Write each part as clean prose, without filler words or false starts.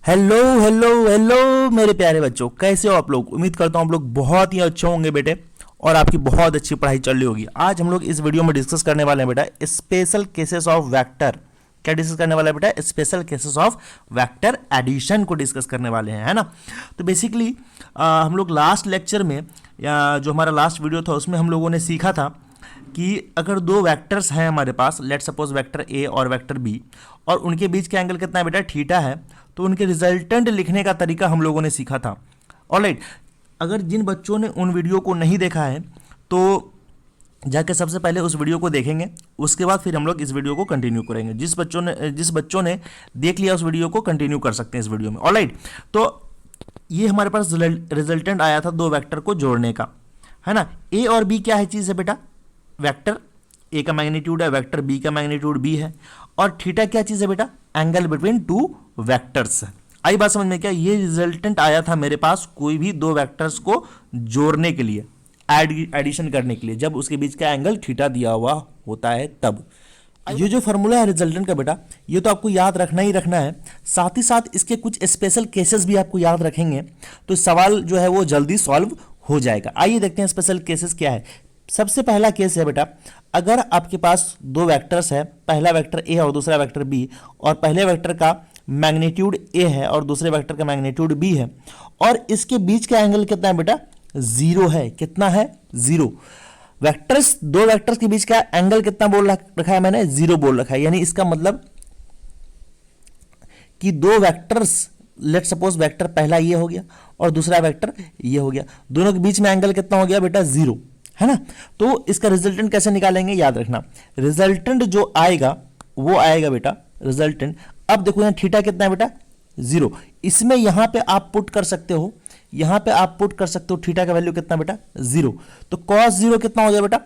Hello hello hello मेरे प्यारे बच्चों, कैसे हो आप लोग। उम्मीद करता हूँ आप लोग बहुत ही अच्छे होंगे बेटे, और आपकी बहुत अच्छी पढ़ाई चल रही होगी। आज हम लोग इस वीडियो में डिस्कस करने वाले हैं बेटा स्पेशल केसेस ऑफ वेक्टर। क्या डिस्कस करने वाला है बेटा? Special cases of vector addition को डिस्कस करने वाले हैं, है ना। तो बेसिकली हम लोग लास्ट लेक्चर में, या जो हमारा लास्ट वीडियो था उसमें हम लोगों ने सीखा था कि अगर दो वेक्टर्स हैं हमारे पास, लेट सपोज वेक्टर ए और वेक्टर बी, और उनके बीच का एंगल कितना है बेटा? थीटा है। तो उनके रिजल्टेंट लिखने का तरीका हम लोगों ने सीखा था। ऑलराइट, अगर जिन बच्चों ने उन वीडियो को नहीं देखा है तो जाके सबसे पहले उस वीडियो को देखेंगे, उसके बाद फिर हम लोग इस वीडियो को कंटिन्यू करेंगे। जिस बच्चों ने देख लिया उस वीडियो को कंटिन्यू कर सकते हैं इस वीडियो में। ऑलराइट, तो ये हमारे पास रिजल्टेंट आया था दो वेक्टर को जोड़ने का, है ना। ए और बी क्या है चीज़ है बेटा? वेक्टर ए का मैग्नीट्यूड है, वेक्टर बी का मैग्नीट्यूड बी है, और थीटा क्या चीज़ है बेटा? एंगल बिटवीन टू वेक्टर्स है। आई बात समझ में? क्या ये रिजल्टेंट आया था मेरे पास कोई भी दो वेक्टर्स को जोड़ने के लिए, एडिशन करने के लिए, जब उसके बीच का एंगल थीटा दिया हुआ होता है तब। ये जो फॉर्मूला है रिजल्टेंट का बेटा, ये तो आपको याद रखना ही रखना है। साथ ही साथ इसके कुछ स्पेशल केसेस भी आपको याद रखेंगे तो सवाल जो है वो जल्दी सॉल्व हो जाएगा। आइए देखते हैं स्पेशल केसेस क्या है। सबसे पहला केस है बेटा, अगर आपके पास दो वेक्टर्स है, पहला वेक्टर ए और दूसरा वेक्टर बी, और पहले वेक्टर का मैग्नीट्यूड ए है और दूसरे वेक्टर का मैग्नीट्यूड बी है, और इसके बीच का एंगल कितना है बेटा? जीरो है। कितना है? जीरो। वेक्टर्स, दो वेक्टर्स के बीच का एंगल कितना बोल रखा है मैंने? जीरो बोल रखा है। यानी इसका मतलब कि दो वेक्टर्स, लेट सपोज वेक्टर पहला ये हो गया और दूसरा वेक्टर ये हो गया, दोनों के बीच में एंगल कितना हो गया बेटा? जीरो, है ना। तो इसका रिजल्टेंट कैसे निकालेंगे? याद रखना, रिजल्टेंट जो आएगा वो आएगा बेटा रिजल्टेंट। अब देखो यहाँ थीटा कितना है बेटा? जीरो। इसमें यहां पे आप पुट कर सकते हो, यहां पे आप पुट कर सकते हो थीटा का वैल्यू कितना बेटा? जीरो। तो कॉस जीरो कितना हो गया बेटा?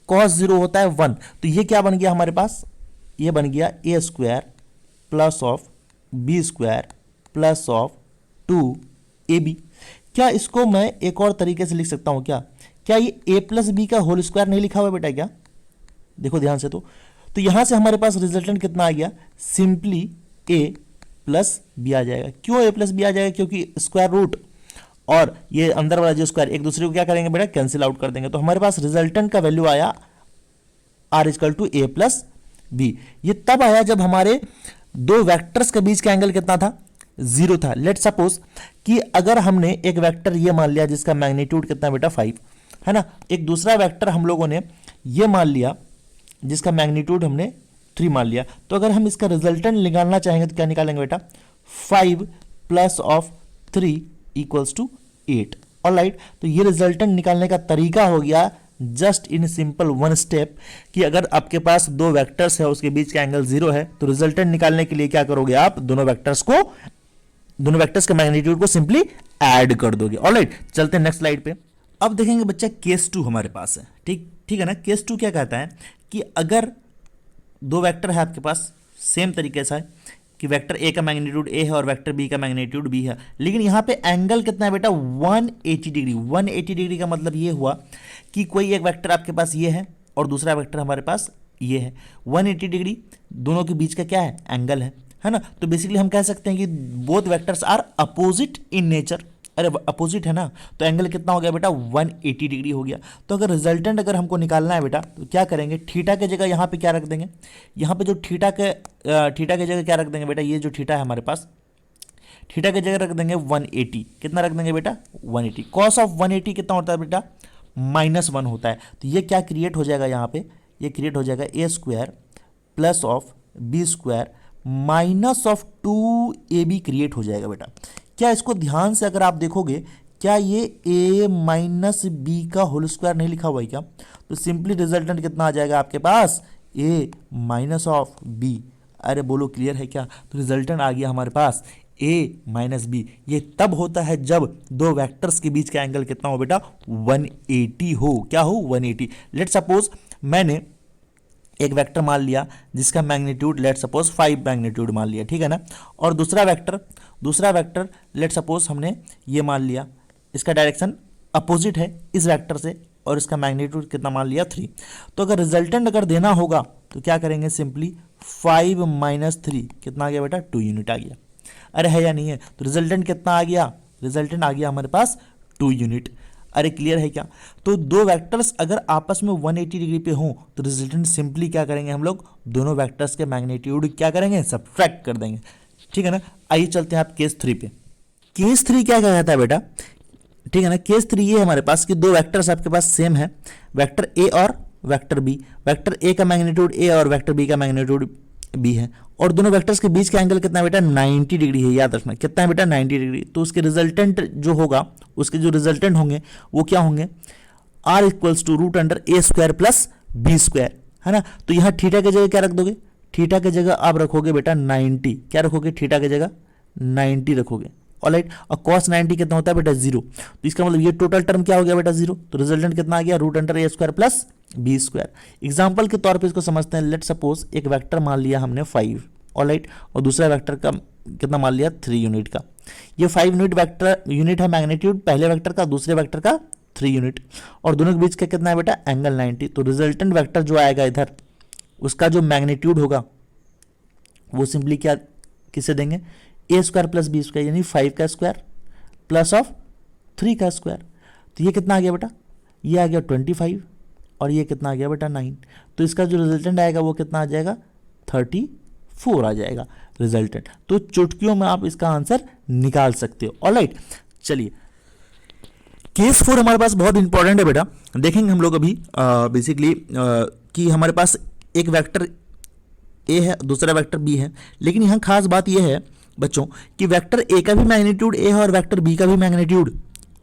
कॉस जीरो होता है वन। तो ये क्या बन गया हमारे पास? ये बन गया a square plus of b square plus of two a b. क्या इसको मैं एक और तरीके से लिख सकता हूं? क्या ये ए प्लस बी का होल स्क्वायर नहीं लिखा हुआ है बेटा? क्या देखो ध्यान से, तो यहां से हमारे पास रिजल्टेंट कितना आ गया? सिंपली ए प्लस बी आ जाएगा। क्यों ए प्लस बी आ जाएगा? क्योंकि स्क्वायर रूट और ये अंदर वाला जो स्क्वायर एक दूसरे को क्या करेंगे बेटा? कैंसिल आउट कर देंगे। तो हमारे पास रिजल्टेंट का वैल्यू आया r is equal to a plus b. ये तब आया जब हमारे दो वेक्टर्स के बीच का एंगल कितना था? जीरो था। लेट सपोज कि अगर हमने एक वेक्टर ये मान लिया जिसका मैग्नीट्यूड कितना बेटा? 5, है ना। एक दूसरा वेक्टर हम लोगों ने ये मान लिया जिसका मैग्नीट्यूड हमने 3 मान लिया। तो अगर हम इसका रिजल्टेंट निकालना चाहेंगे तो क्या निकालेंगे बेटा? 5 plus of 3 equals to 8। Alright, तो ये रिजल्टेंट निकालने का तरीका हो गया just in simple one step, कि अगर आपके पास दो वेक्टर्स है उसके बीच का एंगल जीरो है तो रिजल्टेंट निकालने के लिए क्या करोगे आप? दोनों वेक्टर्स के मैग्नीट्यूड को सिंपली ऐड कर दोगे। ऑलराइट, चलते हैं नेक्स्ट स्लाइड पे। अब देखेंगे बच्चा केस 2 हमारे पास है। ठीक ठीक है ना। केस 2 क्या कहता है कि अगर दो वेक्टर है आपके पास, सेम तरीके से है कि वेक्टर ए का मैग्नीट्यूड ए है और वेक्टर बी का मैग्नीट्यूड बी है, लेकिन यहाँ पे एंगल कितना है बेटा? 180 डिग्री। 180 डिग्री का मतलब ये हुआ कि कोई एक वेक्टर आपके पास ये है और दूसरा वेक्टर हमारे पास ये है। 180 डिग्री दोनों के बीच का क्या है? एंगल है ना। तो बेसिकली हम कह सकते हैं कि both vectors are opposite in nature. अरे अपोजिट है ना, तो एंगल कितना हो गया बेटा? 180 डिग्री हो गया। तो अगर रिजल्टेंट अगर हमको निकालना है बेटा तो क्या करेंगे? थीटा के जगह यहाँ पे क्या रख देंगे? यहाँ पे जो थीटा के जगह क्या रख देंगे बेटा? ये जो थीटा है हमारे पास, थीटा के जगह रख देंगे 180। कितना रख देंगे बेटा? 180। कॉस ऑफ 180 कितना होता है बेटा? -1 होता है। तो ये क्या क्रिएट हो जाएगा यहाँ पे? ये क्रिएट हो जाएगा a square plus of b square minus of 2ab create हो जाएगा बेटा। क्या इसको ध्यान से अगर आप देखोगे, क्या ये a माइनस बी का होल स्क्वायर नहीं लिखा हुआ है क्या? तो सिंपली रिजल्टेंट कितना आ जाएगा आपके पास? a minus of b। अरे बोलो क्लियर है क्या? तो रिजल्टेंट आ गया हमारे पास a माइनस बी। ये तब होता है जब दो वेक्टर्स के बीच का एंगल कितना हो बेटा? 180 हो। क्या हो? 180। लेट सपोज मैंने एक वेक्टर मान लिया जिसका मैग्नीट्यूड लेट सपोज 5 मैग्नीट्यूड मान लिया, ठीक है ना। और दूसरा वेक्टर लेट सपोज हमने ये मान लिया, इसका डायरेक्शन अपोजिट है इस वेक्टर से, और इसका मैग्नीट्यूड कितना मान लिया? 3। तो अगर रिजल्टेंट अगर देना होगा तो क्या करेंगे? सिंपली 5 - 3 कितना आ गया बेटा? 2 यूनिट आ गया। अरे है या नहीं है? तो रिजल्टेंट कितना आ गया? रिजल्टेंट आ गया हमारे पास 2 यूनिट। अरे क्लियर है क्या? तो दो वेक्टर्स अगर आपस में 180 डिग्री पे हों तो रिजल्टेंट सिंपली क्या करेंगे हम लोग? दोनों वेक्टर्स के मैग्नीट्यूड क्या करेंगे? सब्ट्रैक्ट कर देंगे। ठीक है ना? आइए चलते हैं आप केस 3 पे। केस 3 क्या कहता है बेटा? ठीक है ना? केस 3 ये हमारे पास कि दो वेक्टर्स आपके पास सेम है, वेक्टर ए और वेक्टर बी। वेक्टर ए का मैग्नीट्यूड ए और वेक्टर बी का मैग्नीट्यूड बी है, और दोनों वेक्टर्स के बीच का एंगल कितना है बेटा? 90 डिग्री है। याद रखना कितना है बेटा? 90 डिग्री। तो उसके रिजल्टेंट जो होगा, उसके जो रिजल्टेंट होंगे वो क्या होंगे? R equals to root under a square plus b square, है ना? तो यहाँ थीटा की जगह क्या रख दोगे? थीटा की जगह आप रखोगे बेटा 90। क्या रखोगे? थीटा की जगह 90 रखोगे। ऑलराइट, और cos 90 कितना होता है बेटा? 0। तो इसका मतलब ये टोटल टर्म क्या हो गया बेटा? 0। तो रिजल्टेंट कितना आ गया? Root under a square plus b square. Example के तौर पे इसको समझते हैं। लेट सपोज एक वेक्टर मान लिया हमने 5, ऑलराइट, और दूसरा वेक्टर का कितना मान लिया? 3 यूनिट का। ये 5 यूनिट वेक्टर यूनिट है मैग्नीट्यूड पहले वेक्टर का, दूसरे वेक्टर का 3 यूनिट, और दोनों के बीच का कितना है बेटा? एंगल 90। तो रिजल्टेंट वेक्टर जो आएगा इधर, उसका जो मैग्नीट्यूड होगा वो सिंपली क्या किसे देंगे? ए स्क्वायर प्लस बी स्क्वायर, यानी 5 का स्क्वायर प्लस ऑफ 3 का स्क्वायर। तो ये कितना आ गया बेटा? ये आ गया 25, और ये कितना आ गया बेटा? 9। तो इसका जो रिजल्टेंट आएगा वो कितना आ जाएगा? 34 आ जाएगा रिजल्टेंट। तो चुटकियों में आप इसका आंसर निकाल सकते हो। ऑलराइट, चलिए केस 4 हमारे पास बहुत इंपॉर्टेंट है बेटा। देखेंगे हम लोग अभी बेसिकली कि हमारे पास एक वेक्टर ए है, दूसरा वेक्टर बी है, लेकिन यहाँ खास बात यह है बच्चों कि वेक्टर ए का भी मैग्नीट्यूड ए है और वेक्टर बी का भी मैग्नीट्यूड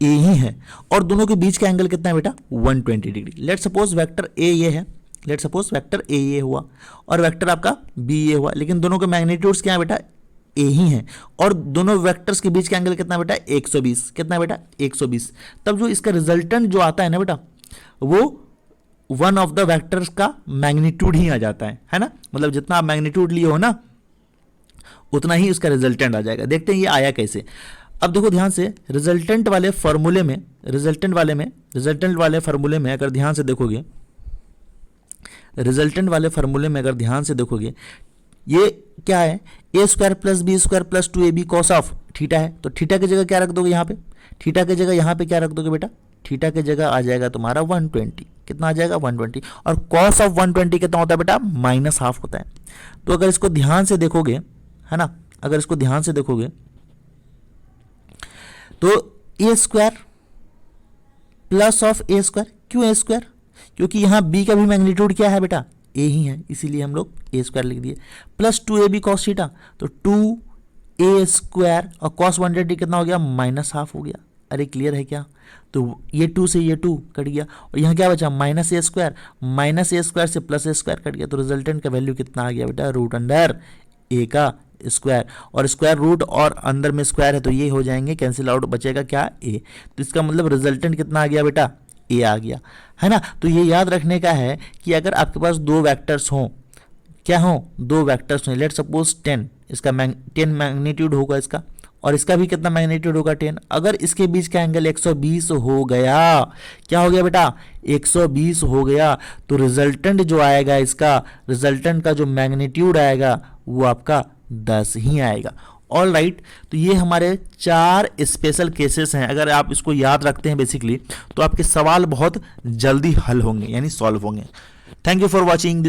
ए ही है, और दोनों के बीच का एंगल कितना है बेटा? 120 degree. Let suppose vector A ये है, लेट सपोज वेक्टर ए ये हुआ और वेक्टर आपका बी ये हुआ, लेकिन दोनों के मैग्नीट्यूड्स क्या है बेटा? ए ही हैं, और दोनों वेक्टर्स के बीच का एंगल कितना है बेटा? 120। कितना है बेटा? 120। तब जो इसका रिजल्टेंट जो आता है ना बेटा, वो वन ऑफ द वेक्टर्स का मैग्नीट्यूड ही आ जाता है ना? मतलब जितना आप मैग्नीट्यूड लिए हो ना, उतना ही उसका रिजल्टेंट आ जाएगा। देखते हैं ये आया कैसे। अब देखो ध्यान से, रिजल्टेंट वाले फॉर्मूले में अगर ध्यान से देखोगे, रिजल्टेंट वाले फॉर्मूले में अगर ध्यान से देखोगे, ये क्या है? A square plus b square plus 2ab cos of theta है। तो थीटा की जगह क्या रख दोगे यहाँ पे? थीटा की जगह यहाँ पे क्या रख दोगे बेटा? थीटा की जगह आ जाएगा तुम्हारा 120। कितना आ जाएगा? 120। और कॉस ऑफ 120 कितना होता है बेटा? -हाफ होता है। तो अगर इसको ध्यान से देखोगे, है ना, अगर इसको ध्यान से देखोगे तो a square plus of a square. क्यों ए स्क्वायर? क्योंकि यहाँ बी का भी मैग्नीट्यूड क्या है बेटा? ए ही है, इसीलिए हम लोग ए स्क्वायर लिख दिए, प्लस 2ab कॉस थीटा। तो 2a स्क्वायर और कॉस 120 कितना हो गया? -हाफ हो गया। अरे क्लियर है क्या? तो ये 2 से ये 2 कट गया, और यहाँ क्या बचा? -a स्क्वायर, -a स्क्वायर से +a स्क्वायर कट गया। तो रिजल्टेंट का वैल्यू कितना आ गया बेटा? रूट अंडर ए का स्क्वायर, और स्क्वायर रूट और अंदर में स्क्वायर है तो ये हो जाएंगे कैंसिल आउट, बचेगा क्या? ए। तो इसका मतलब रिजल्टेंट कितना आ गया बेटा? ए आ गया, है ना? तो ये याद रखने का है कि अगर आपके पास दो वेक्टर्स हों, क्या हों? दो वेक्टर्स हों, लेट सपोज 10, इसका 10 मैग्नीट्यूड होगा इसका, और इसका भी कितना मैग्नीट्यूड होगा? 10। अगर इसके बीच का एंगल 120 हो गया, क्या हो गया बेटा? 120 हो गया, तो रिजल्टेंट जो आएगा इसका, रिजल्टेंट का जो मैग्नीट्यूड आएगा वो आपका 10 ही आएगा। ऑल राइट, तो ये हमारे 4 स्पेशल केसेस हैं। अगर आप इसको याद रखते हैं बेसिकली, तो आपके सवाल बहुत जल्दी हल होंगे, यानी सॉल्व होंगे। Thank you for watching.